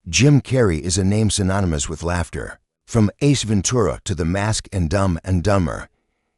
Jim Carrey is a name synonymous with laughter. From Ace Ventura to The Mask and Dumb and Dumber,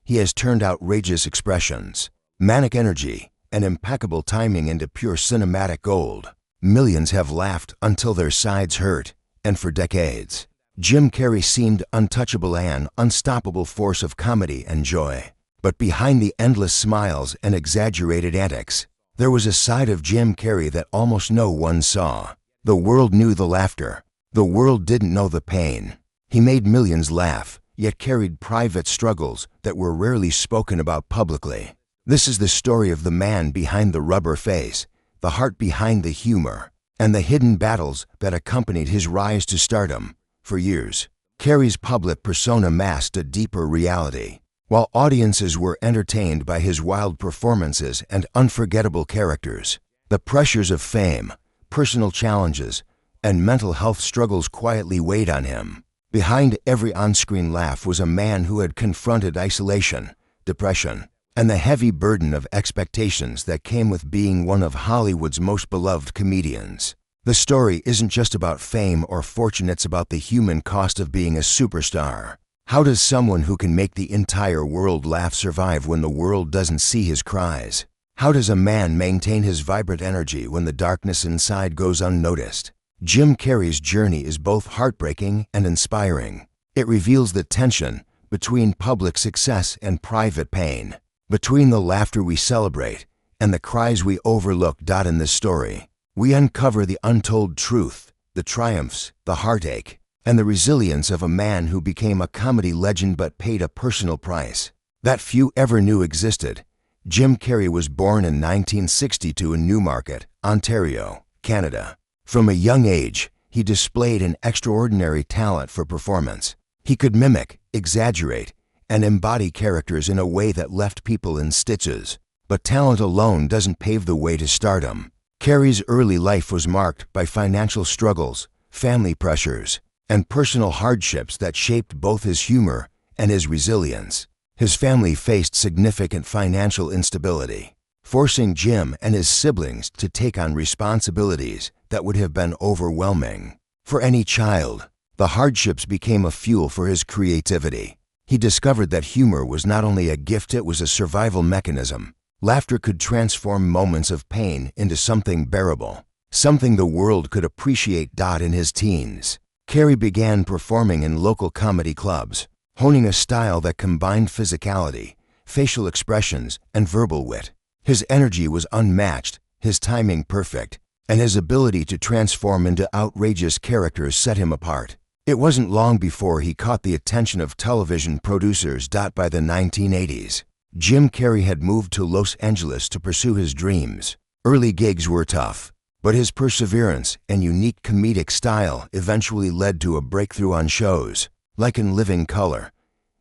he has turned outrageous expressions, manic energy, and impeccable timing into pure cinematic gold. Millions have laughed until their sides hurt, and for decades, Jim Carrey seemed untouchable, an unstoppable force of comedy and joy. But behind the endless smiles and exaggerated antics, there was a side of Jim Carrey that almost no one saw. The world knew the laughter. The world didn't know the pain. He made millions laugh, yet carried private struggles that were rarely spoken about publicly. This is the story of the man behind the rubber face, the heart behind the humor, and the hidden battles that accompanied his rise to stardom. For years, Carrey's public persona masked a deeper reality. While audiences were entertained by his wild performances and unforgettable characters, the pressures of fame, personal challenges, and mental health struggles quietly weighed on him. Behind every on-screen laugh was a man who had confronted isolation, depression, and the heavy burden of expectations that came with being one of Hollywood's most beloved comedians. The story isn't just about fame or fortune, it's about the human cost of being a superstar. How does someone who can make the entire world laugh survive when the world doesn't see his cries? How does a man maintain his vibrant energy when the darkness inside goes unnoticed? Jim Carrey's journey is both heartbreaking and inspiring. It reveals the tension between public success and private pain, between the laughter we celebrate and the cries we overlook. In this story, we uncover the untold truth, the triumphs, the heartache, and the resilience of a man who became a comedy legend but paid a personal price that few ever knew existed. Jim Carrey was born in 1962 in Newmarket, Ontario, Canada. From a young age, he displayed an extraordinary talent for performance. He could mimic, exaggerate, and embody characters in a way that left people in stitches. But talent alone doesn't pave the way to stardom. Carrey's early life was marked by financial struggles, family pressures, and personal hardships that shaped both his humor and his resilience. His family faced significant financial instability, forcing Jim and his siblings to take on responsibilities that would have been overwhelming. For any child, the hardships became a fuel for his creativity. He discovered that humor was not only a gift, it was a survival mechanism. Laughter could transform moments of pain into something bearable, something the world could appreciate. In his teens, Carrey began performing in local comedy clubs, honing a style that combined physicality, facial expressions, and verbal wit. His energy was unmatched, his timing perfect, and his ability to transform into outrageous characters set him apart. It wasn't long before he caught the attention of television producers. By the 1980s, Jim Carrey had moved to Los Angeles to pursue his dreams. Early gigs were tough, but his perseverance and unique comedic style eventually led to a breakthrough on shows like In Living Color.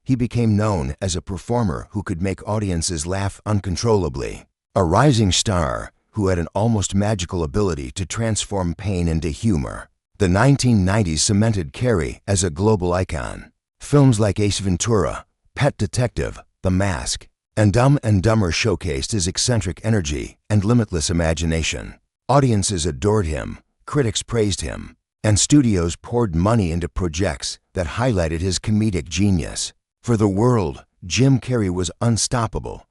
He became known as a performer who could make audiences laugh uncontrollably, a rising star who had an almost magical ability to transform pain into humor. The 1990s cemented Carrey as a global icon. Films like Ace Ventura, Pet Detective, The Mask, and Dumb and Dumber showcased his eccentric energy and limitless imagination. Audiences adored him, critics praised him, and studios poured money into projects that highlighted his comedic genius. For the world, Jim Carrey was unstoppable,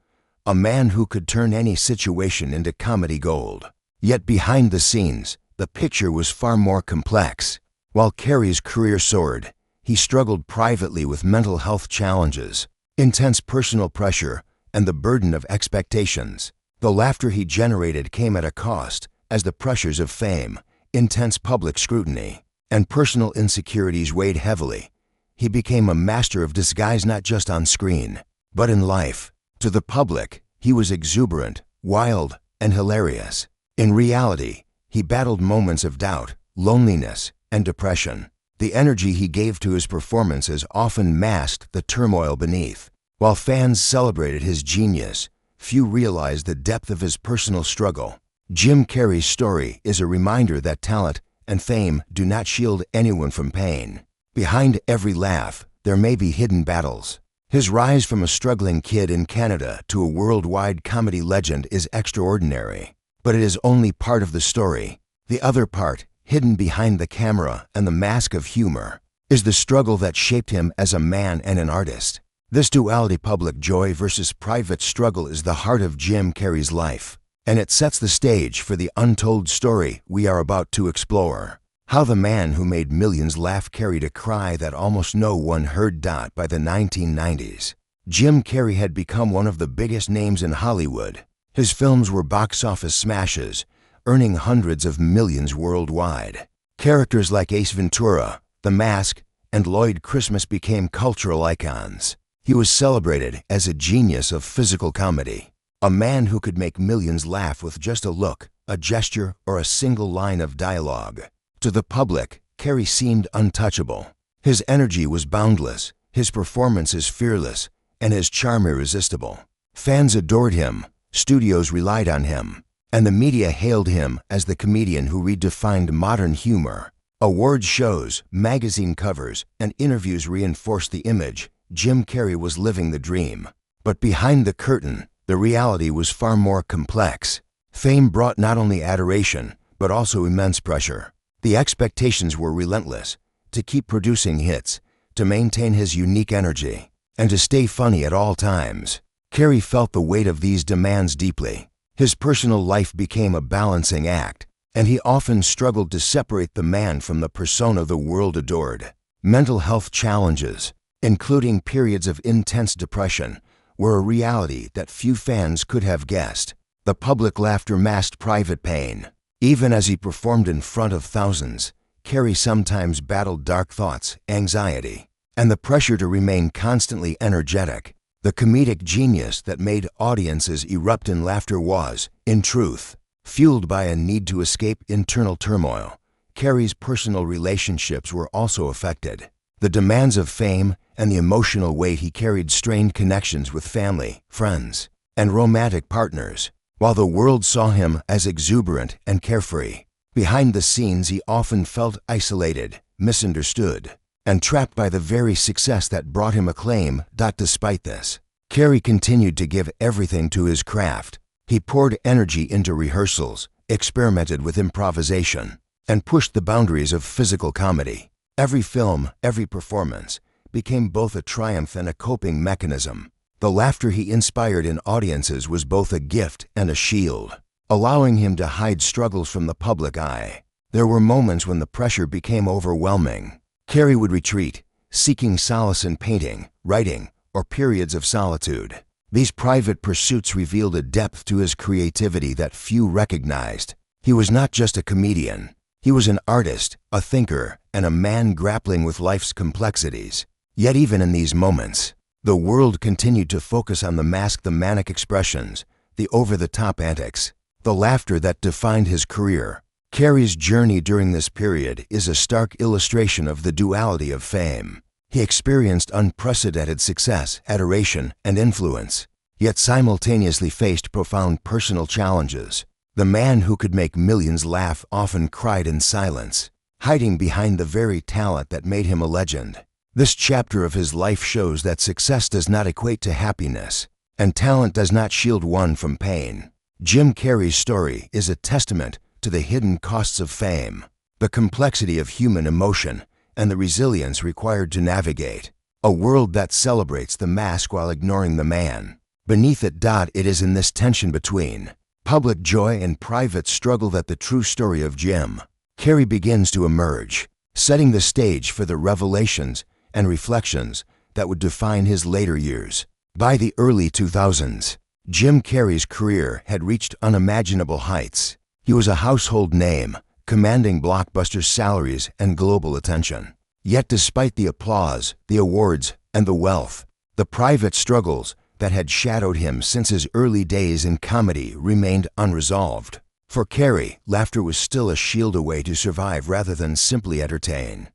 a man who could turn any situation into comedy gold. Yet behind the scenes, the picture was far more complex. While Carrey's career soared, he struggled privately with mental health challenges, intense personal pressure, and the burden of expectations. The laughter he generated came at a cost, as the pressures of fame, intense public scrutiny, and personal insecurities weighed heavily. He became a master of disguise, not just on screen, but in life. To the public, he was exuberant, wild, and hilarious. In reality, he battled moments of doubt, loneliness, and depression. The energy he gave to his performances often masked the turmoil beneath. While fans celebrated his genius, few realized the depth of his personal struggle. Jim Carrey's story is a reminder that talent and fame do not shield anyone from pain. Behind every laugh, there may be hidden battles. His rise from a struggling kid in Canada to a worldwide comedy legend is extraordinary. But it is only part of the story. The other part, hidden behind the camera and the mask of humor, is the struggle that shaped him as a man and an artist. This duality, public joy versus private struggle, is the heart of Jim Carrey's life, and it sets the stage for the untold story we are about to explore. How the man who made millions laugh carried a cry that almost no one heard. By the 1990s, Jim Carrey had become one of the biggest names in Hollywood. His films were box office smashes, earning hundreds of millions worldwide. Characters like Ace Ventura, The Mask, and Lloyd Christmas became cultural icons. He was celebrated as a genius of physical comedy, a man who could make millions laugh with just a look, a gesture, or a single line of dialogue. To the public, Carrey seemed untouchable. His energy was boundless, his performances fearless, and his charm irresistible. Fans adored him, studios relied on him, and the media hailed him as the comedian who redefined modern humor. Award shows, magazine covers, and interviews reinforced the image. Jim Carrey was living the dream. But behind the curtain, the reality was far more complex. Fame brought not only adoration, but also immense pressure. The expectations were relentless: to keep producing hits, to maintain his unique energy, and to stay funny at all times. Carrey felt the weight of these demands deeply. His personal life became a balancing act, and he often struggled to separate the man from the persona the world adored. Mental health challenges, including periods of intense depression, were a reality that few fans could have guessed. The public laughter masked private pain. Even as he performed in front of thousands, Carrey sometimes battled dark thoughts, anxiety, and the pressure to remain constantly energetic. The comedic genius that made audiences erupt in laughter was, in truth, fueled by a need to escape internal turmoil. Carrey's personal relationships were also affected. The demands of fame and the emotional weight he carried strained connections with family, friends, and romantic partners. While the world saw him as exuberant and carefree, behind the scenes he often felt isolated, misunderstood, and trapped by the very success that brought him acclaim. Despite this, Carrey continued to give everything to his craft. He poured energy into rehearsals, experimented with improvisation, and pushed the boundaries of physical comedy. Every film, every performance, became both a triumph and a coping mechanism. The laughter he inspired in audiences was both a gift and a shield, allowing him to hide struggles from the public eye. There were moments when the pressure became overwhelming. Carrey would retreat, seeking solace in painting, writing, or periods of solitude. These private pursuits revealed a depth to his creativity that few recognized. He was not just a comedian. He was an artist, a thinker, and a man grappling with life's complexities. Yet even in these moments, the world continued to focus on the mask, the manic expressions, the over-the-top antics, the laughter that defined his career. Carrey's journey during this period is a stark illustration of the duality of fame. He experienced unprecedented success, adoration, and influence, yet simultaneously faced profound personal challenges. The man who could make millions laugh often cried in silence, hiding behind the very talent that made him a legend. This chapter of his life shows that success does not equate to happiness, and talent does not shield one from pain. Jim Carrey's story is a testament to the hidden costs of fame, the complexity of human emotion, and the resilience required to navigate a world that celebrates the mask while ignoring the man. Beneath it, it is in this tension between public joy and private struggle that the true story of Jim Carrey begins to emerge, setting the stage for the revelations and reflections that would define his later years. By the early 2000s, Jim Carrey's career had reached unimaginable heights. He was a household name, commanding blockbuster salaries and global attention. Yet despite the applause, the awards, and the wealth, the private struggles that had shadowed him since his early days in comedy remained unresolved. For Carrey, laughter was still a shield, a way to survive rather than simply entertain.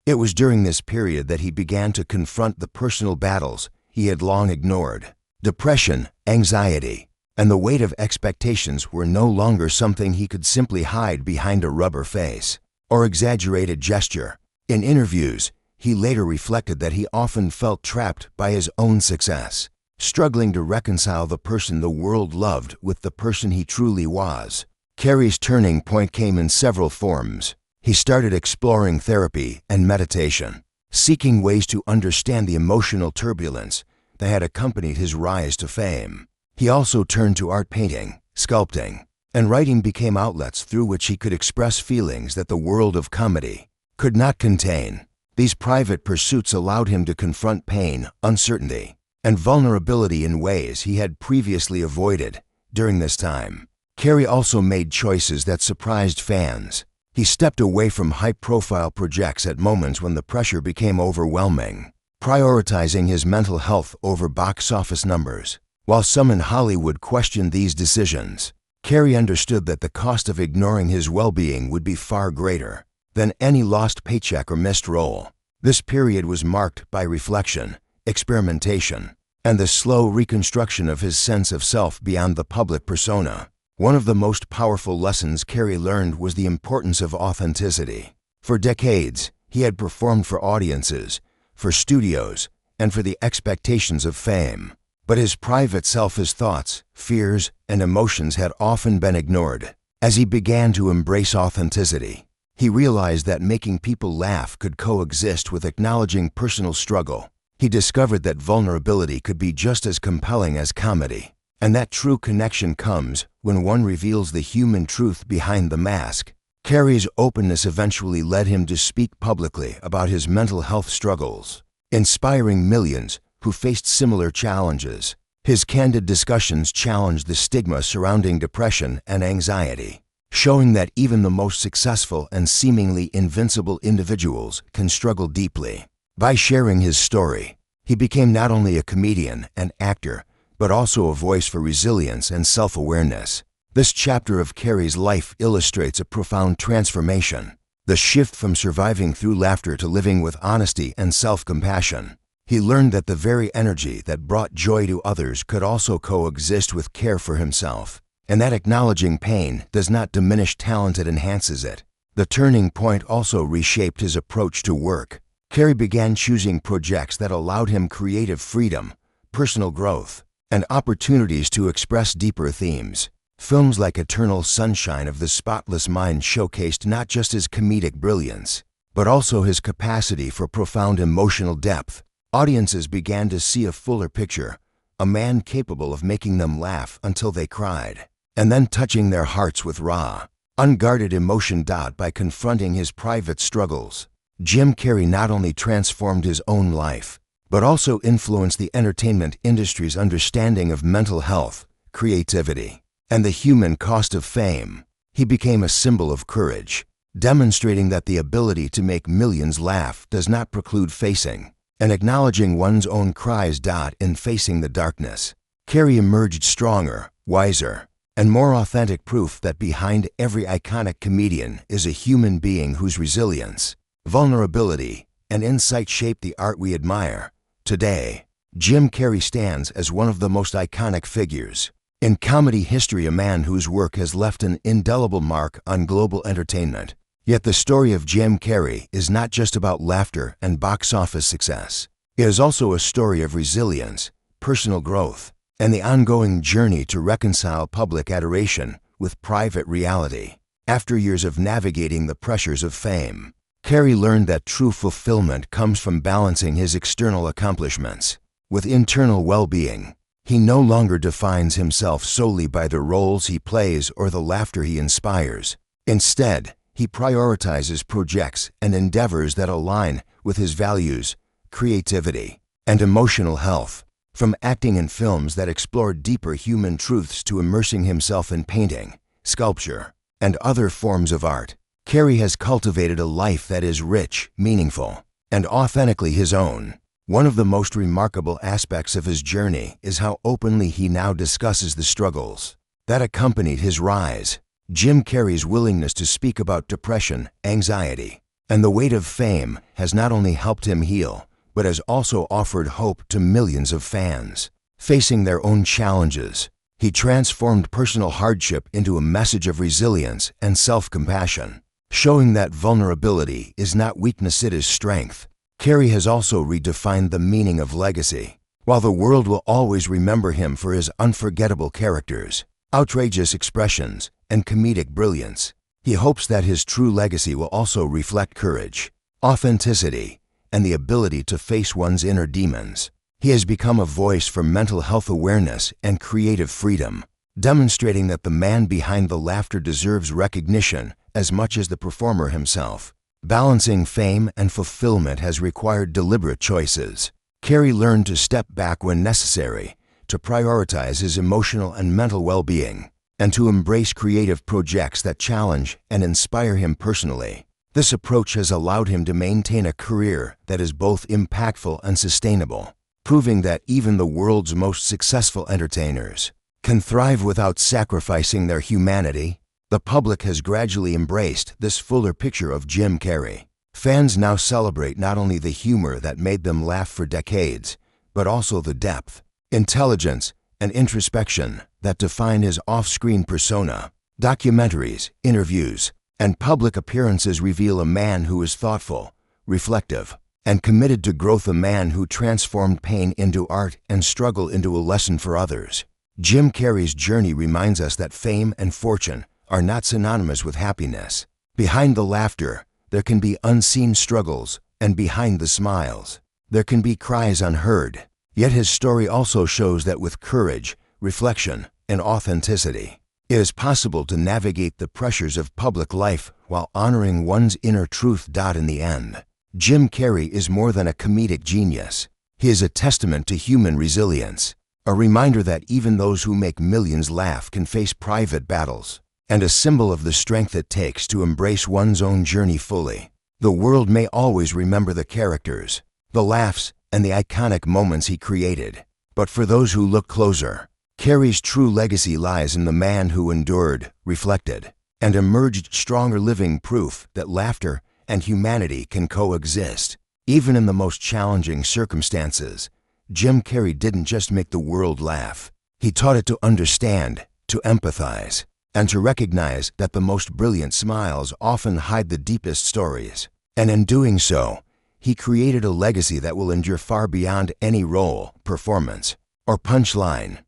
It was during this period that he began to confront the personal battles he had long ignored. Depression, anxiety, and the weight of expectations were no longer something he could simply hide behind a rubber face or exaggerated gesture. In interviews, he later reflected that he often felt trapped by his own success, struggling to reconcile the person the world loved with the person he truly was. Carrey's turning point came in several forms. He started exploring therapy and meditation, seeking ways to understand the emotional turbulence that had accompanied his rise to fame. He also turned to art, painting, sculpting, and writing became outlets through which he could express feelings that the world of comedy could not contain. These private pursuits allowed him to confront pain, uncertainty, and vulnerability in ways he had previously avoided. During this time, Carrey also made choices that surprised fans. He stepped away from high-profile projects at moments when the pressure became overwhelming, prioritizing his mental health over box office numbers. While some in Hollywood questioned these decisions, Carrey understood that the cost of ignoring his well-being would be far greater than any lost paycheck or missed role. This period was marked by reflection, experimentation, and the slow reconstruction of his sense of self beyond the public persona. One of the most powerful lessons Carrey learned was the importance of authenticity. For decades, he had performed for audiences, for studios, and for the expectations of fame. But his private self, his thoughts, fears, and emotions had often been ignored. As he began to embrace authenticity, he realized that making people laugh could coexist with acknowledging personal struggle. He discovered that vulnerability could be just as compelling as comedy, and that true connection comes when one reveals the human truth behind the mask. Carrey's openness eventually led him to speak publicly about his mental health struggles, inspiring millions who faced similar challenges. His candid discussions challenged the stigma surrounding depression and anxiety, showing that even the most successful and seemingly invincible individuals can struggle deeply. By sharing his story, he became not only a comedian and actor, but also a voice for resilience and self-awareness. This chapter of Carrey's life illustrates a profound transformation, the shift from surviving through laughter to living with honesty and self-compassion. He learned that the very energy that brought joy to others could also coexist with care for himself, and that acknowledging pain does not diminish talent, it enhances it. The turning point also reshaped his approach to work. Carrey began choosing projects that allowed him creative freedom, personal growth, and opportunities to express deeper themes. Films like Eternal Sunshine of the Spotless Mind showcased not just his comedic brilliance, but also his capacity for profound emotional depth. Audiences began to see a fuller picture, a man capable of making them laugh until they cried, and then touching their hearts with raw, unguarded emotion. By confronting his private struggles, Jim Carrey not only transformed his own life, but also influenced the entertainment industry's understanding of mental health, creativity, and the human cost of fame. He became a symbol of courage, demonstrating that the ability to make millions laugh does not preclude facing and acknowledging one's own cries. In facing the darkness, Carrey emerged stronger, wiser, and more authentic, proof that behind every iconic comedian is a human being whose resilience, vulnerability, and insight shape the art we admire. Today, Jim Carrey stands as one of the most iconic figures in comedy history, a man whose work has left an indelible mark on global entertainment. Yet the story of Jim Carrey is not just about laughter and box office success. It is also a story of resilience, personal growth, and the ongoing journey to reconcile public adoration with private reality. After years of navigating the pressures of fame, Carrey learned that true fulfillment comes from balancing his external accomplishments with internal well-being. He no longer defines himself solely by the roles he plays or the laughter he inspires. Instead, he prioritizes projects and endeavors that align with his values, creativity, and emotional health. From acting in films that explore deeper human truths to immersing himself in painting, sculpture, and other forms of art, Carrey has cultivated a life that is rich, meaningful, and authentically his own. One of the most remarkable aspects of his journey is how openly he now discusses the struggles that accompanied his rise. Jim Carrey's willingness to speak about depression, anxiety, and the weight of fame has not only helped him heal, but has also offered hope to millions of fans facing their own challenges. He transformed personal hardship into a message of resilience and self-compassion, showing that vulnerability is not weakness, it is strength. Carrey has also redefined the meaning of legacy. While the world will always remember him for his unforgettable characters, outrageous expressions, and comedic brilliance, He hopes that his true legacy will also reflect courage, authenticity, and the ability to face one's inner demons. He has become a voice for mental health awareness and creative freedom, demonstrating that the man behind the laughter deserves recognition as much as the performer himself. Balancing fame and fulfillment has required deliberate choices. Carrey learned to step back when necessary, to prioritize his emotional and mental well-being, and to embrace creative projects that challenge and inspire him personally. This approach has allowed him to maintain a career that is both impactful and sustainable, proving that even the world's most successful entertainers can thrive without sacrificing their humanity. The public has gradually embraced this fuller picture of Jim Carrey. Fans now celebrate not only the humor that made them laugh for decades, but also the depth, intelligence, and introspection that define his off-screen persona. Documentaries, interviews, and public appearances reveal a man who is thoughtful, reflective, and committed to growth, a man who transformed pain into art and struggle into a lesson for others. Jim Carrey's journey reminds us that fame and fortune are not synonymous with happiness. Behind the laughter, there can be unseen struggles, and behind the smiles, there can be cries unheard. Yet his story also shows that with courage, reflection, and authenticity, it is possible to navigate the pressures of public life while honoring one's inner truth. In the end, Jim Carrey is more than a comedic genius. He is a testament to human resilience, a reminder that even those who make millions laugh can face private battles, and a symbol of the strength it takes to embrace one's own journey fully. The world may always remember the characters, the laughs, and the iconic moments he created. But for those who look closer, Carrey's true legacy lies in the man who endured, reflected, and emerged stronger, living proof that laughter and humanity can coexist. Even in the most challenging circumstances, Jim Carrey didn't just make the world laugh. He taught it to understand, to empathize, and to recognize that the most brilliant smiles often hide the deepest stories. And in doing so, he created a legacy that will endure far beyond any role, performance, or punchline.